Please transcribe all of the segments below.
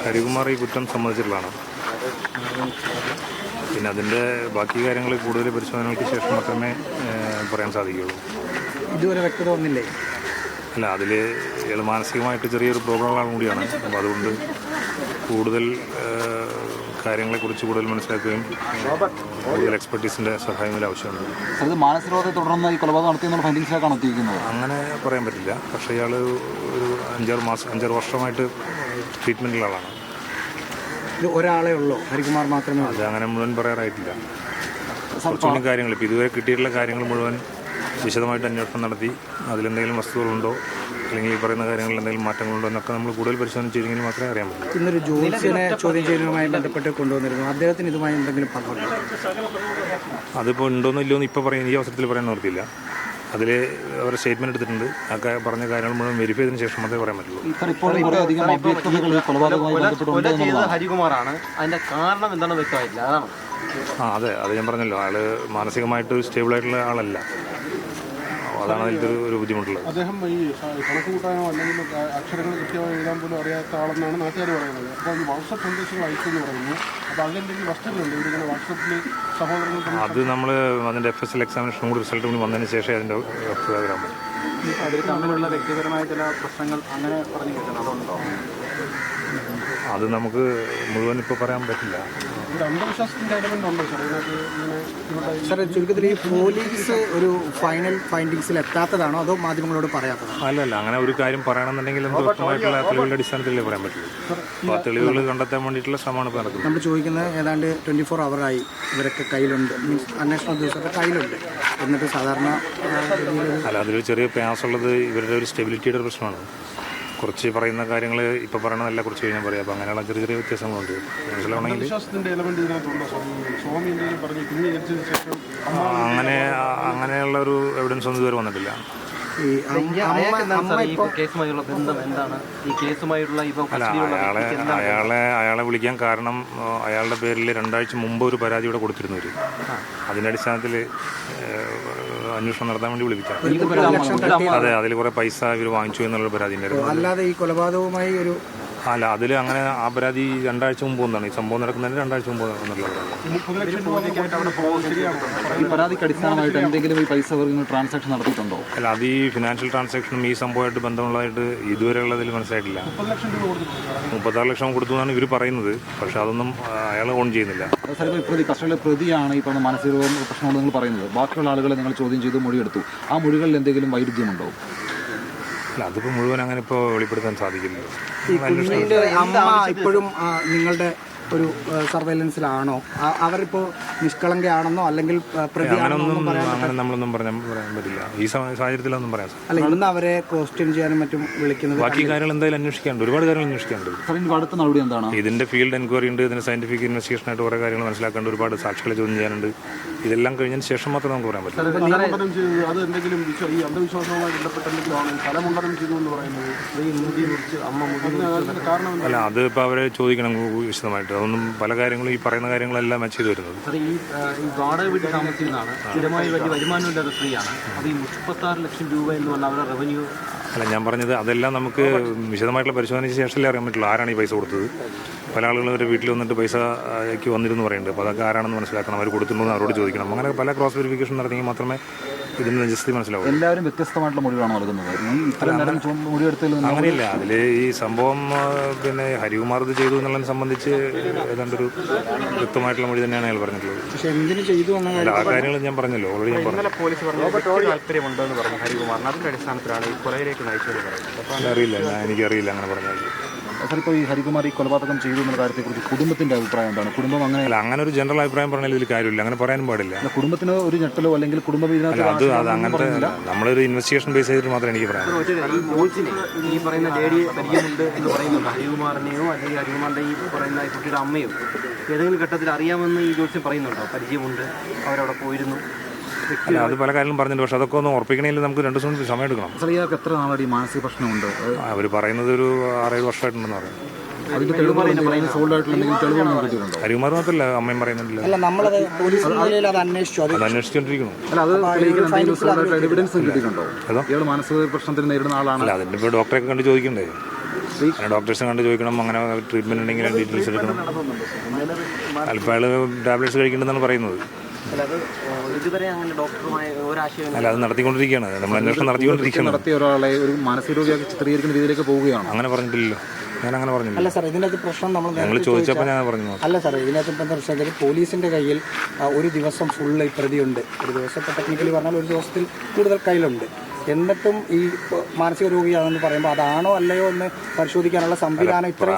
ഹരികുമാർ ഈ കുറ്റം സമ്മതിച്ചിട്ടുള്ളതാണ്. പിന്നെ അതിൻ്റെ ബാക്കി കാര്യങ്ങൾ കൂടുതൽ പരിശോധനകൾക്ക് ശേഷം മാത്രമേ പറയാൻ സാധിക്കുകയുള്ളൂ. ഇതുവരെ വ്യക്തത വന്നില്ലേ? അല്ല, അതിൽ ഇയാൾ മാനസികമായിട്ട് ചെറിയൊരു പ്രോബ്ലങ്ങളാണ് കൂടിയാണ്. അപ്പോൾ അതുകൊണ്ട് കൂടുതൽ കാര്യങ്ങളെക്കുറിച്ച് കൂടുതൽ മനസ്സിലാക്കുകയും കൂടുതൽ എക്സ്പെർട്ടീസിൻ്റെ സഹായം ആവശ്യമുണ്ട്. അത് മാനസികരോഗത്തെ തുടർന്ന് ഈ കൊലപാതകം നടത്തിയെന്നുള്ള ഫൈൻഡിങ്സിലേക്കാണ് എത്തിയിരിക്കുന്നത്. അങ്ങനെ പറയാൻ പറ്റില്ല. പക്ഷേ ഇയാൾ ഒരു 5-6 വർഷമായിട്ട് ട്രീറ്റ്മെൻറ്റിലുള്ള ആളാണ്. ഇത് ഒരാളെ ഉള്ളൂ, ഹരികുമാർ മാത്രമേ? അത് അങ്ങനെ മുഴുവൻ പറയാറായിട്ടില്ല. കുറച്ചുകൂടി കാര്യങ്ങൾ ഇപ്പോൾ ഇതുവരെ കിട്ടിയിട്ടുള്ള കാര്യങ്ങൾ മുഴുവൻ വിശദമായിട്ട് അന്വേഷണം നടത്തി അതിലെന്തെങ്കിലും വസ്തുതകളുണ്ടോ അല്ലെങ്കിൽ ഈ പറയുന്ന കാര്യങ്ങളിൽ എന്തെങ്കിലും മാറ്റങ്ങളുണ്ടോ എന്നൊക്കെ നമ്മൾ കൂടുതൽ പരിശോധന ചെയ്തെങ്കിൽ മാത്രമേ അറിയാൻ പറ്റൂ. ഇന്നൊരു ജോലിസിനെ ചോദ്യം ചെയ്യുന്നതുമായി ബന്ധപ്പെട്ട് കൊണ്ടുവന്നിരുന്നു. അദ്ദേഹത്തിന് ഇതുമായി എന്തെങ്കിലും പങ്കുണ്ടോ? അതിപ്പോൾ ഉണ്ടോന്നോ ഇല്ലയോ എന്ന് ഇപ്പോൾ പറയാൻ ഈ അവസരത്തിൽ പറയാൻ നിർത്തിയില്ല. അതിൽ അവരുടെ സ്റ്റേറ്റ്മെൻറ്റ് എടുത്തിട്ടുണ്ട്. ആ പറഞ്ഞ കാര്യങ്ങൾ മുഴുവൻ വെരിഫൈ ചെയ്തതിന് ശേഷം മാത്രമേ പറയാൻ പറ്റുള്ളൂ. ഹരികുമാറാണ്, അതിന്റെ കാരണം എന്താണെന്ന് വ്യക്തമായിട്ടില്ല. അതാണ് അതെ, അത് ഞാൻ പറഞ്ഞല്ലോ. ആൾ മാനസികമായിട്ട് സ്റ്റേബിളായിട്ടുള്ള ആളല്ല. അതാണ് അതിൻ്റെ ഒരു ബുദ്ധിമുട്ടുള്ളത്. അദ്ദേഹം ഈ കണക്ക് കൂട്ടാനോ അല്ലെങ്കിൽ അക്ഷരങ്ങൾ കൃത്യമായി എഴുതാൻ പോലും അറിയാത്ത ആളെന്നാണ് നാട്ടുകാർ പറയുന്നത്. അപ്പോൾ ഈ വാട്സപ്പ് സന്ദേശങ്ങൾ അയക്കുമെന്ന് പറയുന്നു. അപ്പോൾ അതിലെന്തെങ്കിലും വസ്തുതകളുണ്ട്? ഇവരിങ്ങനെ വാട്സപ്പിൽ സഹോദരങ്ങൾ അത് നമ്മൾ അതിൻ്റെ FSL എക്സാമിനേഷൻ കൂടി റിസൾട്ട് കൂടി വന്നതിന് ശേഷമേ അതിൻ്റെ വരാൻ പറ്റും. അതിൽ തമ്മിലുള്ള വ്യക്തിപരമായ ചില പ്രശ്നങ്ങൾ അങ്ങനെ പറഞ്ഞു കേൾക്കണം. അതുണ്ടോ? അത് നമുക്ക് മുഴുവൻ ഇപ്പോൾ പറയാൻ പറ്റില്ല. അന്ധവിശ്വാസത്തിൻ്റെ എലമെന്റ് ഉണ്ടോ സാർ ഇതിനകത്ത്? സാർ, ചുരുക്കത്തിൽ ഈ പോലീസ് ഒരു ഫൈനൽ ഫൈൻഡിങ്സിൽ എത്താത്തതാണോ അതോ മാധ്യമങ്ങളോട് പറയാത്തതാണോ? അല്ലല്ല, അങ്ങനെ ഒരു കാര്യം പറയണമെന്നുണ്ടെങ്കിൽ വ്യക്തമായിട്ടുള്ള തെളിവുകളുടെ അടിസ്ഥാനത്തിലേ പറയാൻ പറ്റുള്ളൂ. അപ്പോൾ ആ തെളിവുകൾ കണ്ടെത്താൻ വേണ്ടിയിട്ടുള്ള ശ്രമമാണ് ഇപ്പോൾ നടക്കുന്നത്. നമ്മൾ ചോദിക്കുന്നത് ഏതാണ്ട് 24 ഹവറായി ഇവരൊക്കെ കയ്യിലുണ്ട്, മീൻസ് അന്വേഷണ ഉദ്യോഗസ്ഥരുടെ കയ്യിലുണ്ട്, എന്നിട്ട് സാധാരണ അല്ല, അതിലൊരു ചെറിയ പ്രയാസമുള്ളത് ഇവരുടെ ഒരു സ്റ്റെബിലിറ്റിയുടെ പ്രശ്നമാണ്. കുറച്ച് പറയുന്ന കാര്യങ്ങൾ ഇപ്പോൾ പറയണതല്ല കുറച്ച് കഴിഞ്ഞാൽ പറയാം. അപ്പോൾ അങ്ങനെയുള്ള ചെറിയ ചെറിയ വ്യത്യാസങ്ങളുണ്ട്. മനസ്സിലാവണമെങ്കിൽ അങ്ങനെയുള്ള ഒരു എവിഡൻസ് ഒന്നും ഇതുവരെ വന്നിട്ടില്ല. അല്ല, അയാളെ വിളിക്കാൻ കാരണം അയാളുടെ പേരിൽ 2 ആഴ്ച മുമ്പ് ഒരു പരാതി ഇവിടെ കൊടുത്തിരുന്നു. അതിൻ്റെ അടിസ്ഥാനത്തിൽ അന്വേഷണം നടത്താൻ വേണ്ടി വിളിപ്പിക്കാം. അതെ, അതിൽ കുറെ പൈസ ഇവർ വാങ്ങിച്ചു എന്നുള്ളൊരു പരാതി ഉണ്ടായിരുന്നു. അല്ലാതെ ഈ കൊലപാതകവുമായി ഒരു അല്ല, അതിൽ അങ്ങനെ ആ പരാതി 2 ആഴ്ച മുമ്പ് ഒന്നാണ്. ഈ സംഭവം നടക്കുന്നതിന് 2 ആഴ്ച മുമ്പ് എന്നുള്ള പരാതിക്ക് അടിസ്ഥാനമായിട്ട് എന്തെങ്കിലും ഈ പൈസ ട്രാൻസാക്ഷൻ നടത്തിയിട്ടുണ്ടോ? അല്ല, അത് ഈ ഫിനാൻഷ്യൽ ട്രാൻസാക്ഷനും ഈ സംഭവമായിട്ട് ബന്ധമുള്ളതായിട്ട് ഇതുവരെ ഉള്ളതിൽ മനസ്സിലായിട്ടില്ല. 36 ലക്ഷം കൊടുത്തു എന്നാണ് ഇവർ പറയുന്നത്. പക്ഷെ അതൊന്നും അയാൾ ഓൺ ചെയ്യുന്നില്ല. കസ്റ്റഡിയിലെ പ്രതിയാണ് ഈ പറഞ്ഞ മാനസിക പ്രശ്നങ്ങൾ നിങ്ങൾ പറയുന്നത്. ബാക്കിയുള്ള ആളുകളെ നിങ്ങൾ ചോദ്യം ചെയ്ത് മൊഴിയെടുത്തു. ആ മൊഴികളിൽ എന്തെങ്കിലും വൈരുദ്ധ്യമുണ്ടോ? അല്ല, അതിപ്പോൾ മുഴുവൻ അങ്ങനെ ഇപ്പോൾ വെളിപ്പെടുത്താൻ സാധിക്കില്ല. അമ്മ ഇപ്പോഴും നിങ്ങളുടെ ഒരു സർവൈലൻസിലാണോ? അവരിപ്പോൾ നിഷ്കളങ്കയാണെന്നോ അല്ലെങ്കിൽ അങ്ങനെ നമ്മളൊന്നും പറയാൻ പറ്റില്ല. ഈ സാഹചര്യത്തിലൊന്നും പറയാൻ സാധിക്കും. അല്ല, ഇന്ന് അവരെ ക്വസ്റ്റ്യൻ ചെയ്യാനും മറ്റും വിളിക്കുന്നത്. ബാക്കി കാര്യങ്ങൾ എന്തായാലും അന്വേഷിക്കാനുണ്ട്, ഒരുപാട് കാര്യങ്ങൾ അന്വേഷിക്കാനുണ്ട്. അടുത്ത നടപടി എന്താണ്? ഇതിന്റെ ഫീൽഡ് എൻക്വയറി ഉണ്ട്, ഇതിന്റെ സയന്റിഫിക് ഇൻവെസ്റ്റിഗേഷൻ ആയിട്ട് കുറേ കാര്യങ്ങൾ മനസ്സിലാക്കേണ്ട, ഒരുപാട് സാക്ഷികളെ ചോദ്യം ചെയ്യാനുണ്ട്. ഇതെല്ലാം കഴിഞ്ഞതിന് ശേഷം മാത്രമേ നമുക്ക് പറയാൻ പറ്റൂ. അത് എന്തെങ്കിലും ഈ അന്ധവിശ്വാസവുമായി ബന്ധപ്പെട്ടെന്തെങ്കിലും സ്ഥലമുണ്ടനം ചെയ്തു എന്ന് പറയുന്നത് അല്ല, അത് ഇപ്പോൾ അവരെ ചോദിക്കണം വിശദമായിട്ട്. അതൊന്നും പല കാര്യങ്ങളും ഈ പറയുന്ന കാര്യങ്ങളെല്ലാം മാച്ച് ചെയ്ത് വരുന്നത്. ഈ വാടക വീട്ടിൽ താമസിക്കുന്നതാണ്, സ്ഥിരമായി വലിയ വരുമാനമില്ലാത്ത സ്ത്രീയാണ്. അത് ഈ 36 ലക്ഷം രൂപ എന്ന് പറഞ്ഞാൽ അവരുടെ റവന്യൂ. അല്ല, ഞാൻ പറഞ്ഞത് അതെല്ലാം നമുക്ക് വിശദമായിട്ടുള്ള പരിശോധനയ്ക്ക് ശേഷമല്ലേ അറിയാൻ പറ്റുള്ളൂ ആരാണ് ഈ പൈസ കൊടുത്തത്. പല ആളുകളും ഒരു വീട്ടിൽ വന്നിട്ട് പൈസയ്ക്ക് വന്നിരുന്നു പറയുന്നുണ്ട്. അപ്പോൾ അതൊക്കെ ആരാണെന്ന് മനസ്സിലാക്കണം, അവർ കൊടുത്തിട്ടുണ്ടെന്ന് അവരോട് ചോദിക്കണം. അങ്ങനെ പല ക്രോസ് വെരിഫിക്കേഷൻ നടത്തിയെങ്കിൽ മാത്രമേ ഇതിന് നിജസ്ഥിതി മനസ്സിലാവും. എല്ലാവരും വ്യത്യസ്തമായിട്ടുള്ള മൊഴികളാണ് നൽകുന്നത്. അങ്ങനെയില്ല. അതിൽ ഈ സംഭവം പിന്നെ ഹരികുമാർ ഇത് ചെയ്തു എന്നുള്ളതിനെ സംബന്ധിച്ച് ഏതാണ്ടൊരു വ്യക്തമായിട്ടുള്ള മൊഴി തന്നെയാണ് അയാൾ പറഞ്ഞിട്ടുള്ളത്. ആ കാര്യങ്ങൾ ഞാൻ പറഞ്ഞല്ലോ, ഓൾറെഡി ഞാൻ പറഞ്ഞു. താല്പര്യമുണ്ടെന്ന് പറഞ്ഞു ഹരികുമാറിന്. അതിന്റെ അടിസ്ഥാനത്തിലാണ് ഈ കൊലയിലേക്ക് നയിച്ചത് പറയുന്നത്. അറിയില്ല, എനിക്കറിയില്ല അങ്ങനെ പറഞ്ഞാൽ. ഇപ്പോൾ ഈ ഹരികുമാർ ഈ കൊലപാതകം ചെയ്തു എന്ന കാര്യത്തെക്കുറിച്ച് കുടുംബത്തിന്റെ അഭിപ്രായം എന്താണ്? കുടുംബം അങ്ങനെ ഒരു ജനറൽ അഭിപ്രായം പറഞ്ഞാൽ ഇതിൽ കാര്യമില്ല, അങ്ങനെ പറയാനും പാടില്ല. കുടുംബത്തിന് ഒരു ഞെട്ടലോ അല്ലെങ്കിൽ കുടുംബം അത് അങ്ങനത്തെ നമ്മളൊരു ഇൻവെസ്റ്റിഗേഷൻ ബേസ് ചെയ്തിട്ട് മാത്രമേ എനിക്ക് പറയാം. ഈ പറയുന്ന ലേഡിയെ പരിചയമുണ്ട് എന്ന് പറയുന്നുണ്ട്. ഹരികുമാറിനെയോ അല്ലെങ്കിൽ ഹരികുമാറിന്റെ ഈ പറയുന്ന കുട്ടിയുടെ അമ്മയോ ഏതെങ്കിലും ഘട്ടത്തിൽ അറിയാമെന്ന് ഈ ജോത്സ്യം പറയുന്നുണ്ടോ? പരിചയമുണ്ട്, അവരവിടെ പോയിരുന്നു. അല്ല, അത് പല കാര്യങ്ങളും പറഞ്ഞിട്ടുണ്ട്. പക്ഷെ അതൊക്കെ ഒന്ന് ഉറപ്പിക്കണമെങ്കിൽ നമുക്ക് 2 ദിവസം സമയം എടുക്കണം. ഇയാൾക്ക് എത്ര നാളായി മാനസിക പ്രശ്നമുണ്ട്? അവർ പറയുന്നത് ഒരു 6-7 വർഷമായിട്ടുണ്ടെന്ന് പറയും. ഹരികുമാർ മാത്രമല്ല, അമ്മയും പറയുന്നുണ്ടല്ലോ. അത് അന്വേഷിച്ചുകൊണ്ടിരിക്കണം. മാനസിക പ്രശ്നത്തിന് നേരിടുന്ന ആളാണ്. അല്ല, അതിൻ്റെ ഇപ്പോൾ ഡോക്ടറെ കണ്ട് ചോദിക്കണ്ടേ. അങ്ങനെ ഡോക്ടേഴ്സിനെ കണ്ട് ചോദിക്കണം, അങ്ങനെ ട്രീറ്റ്മെൻറ്റ് ഉണ്ടെങ്കിൽ ഡീറ്റെയിൽസ് എടുക്കണം. അല്പം അയാൾ ടാബ്ലറ്റ്സ് കഴിക്കേണ്ടതെന്നാണ് പറയുന്നത്. അല്ല അത് ഇതുവരെ അങ്ങനെ ഡോക്ടറുമായ ഒരാശയം അല്ല, അത് നടത്തിക്കൊണ്ടിരിക്കുകയാണ്, നമ്മൾ അന്വേഷണം നടത്തിക്കൊണ്ടിരിക്കുകയാണ്. നടത്തിയ ഒരാളെ ഒരു മാനസിക രോഗിയാക്കി ചിത്രീകരിക്കുന്ന രീതിയിലേക്ക് പോവുകയാണ്. അങ്ങനെ പറഞ്ഞിട്ടില്ലല്ലോ, ഞാൻ അങ്ങനെ പറഞ്ഞില്ല. അല്ല സാർ, ഇതിനകത്ത് പ്രശ്നം നമ്മൾ ഞങ്ങൾ ചോദിച്ചപ്പോൾ ഞാൻ പറഞ്ഞു. അല്ല സാർ, ഇതിനകത്ത് ഇപ്പം എന്താ പ്രശ്നം, പോലീസിൻ്റെ കയ്യിൽ ഒരു ദിവസം ഫുള്ള് ഈ പ്രതിയുണ്ട്. ഒരു ദിവസം ഇപ്പോൾ ടെക്നിക്കലി പറഞ്ഞാൽ ഒരു ദിവസത്തിൽ കൂടുതൽ കയ്യിലുണ്ട്. എന്നിട്ടും ഈ മാനസിക രോഗിയാണെന്ന് പറയുമ്പോൾ അതാണോ അല്ലയോ എന്ന് പരിശോധിക്കാനുള്ള സംവിധാനം ഇത്രയും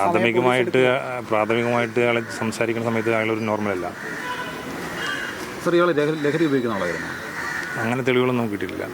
പ്രാഥമികമായിട്ട് അയാളെ സംസാരിക്കുന്ന സമയത്ത് അയാളൊരു നോർമലല്ല. സർ, ഇയാൾ ലഹരി ഉപയോഗിക്കുന്ന ആളായിരുന്നു? അങ്ങനെ തെളിവുകളൊന്നും കിട്ടിയിട്ടില്ല.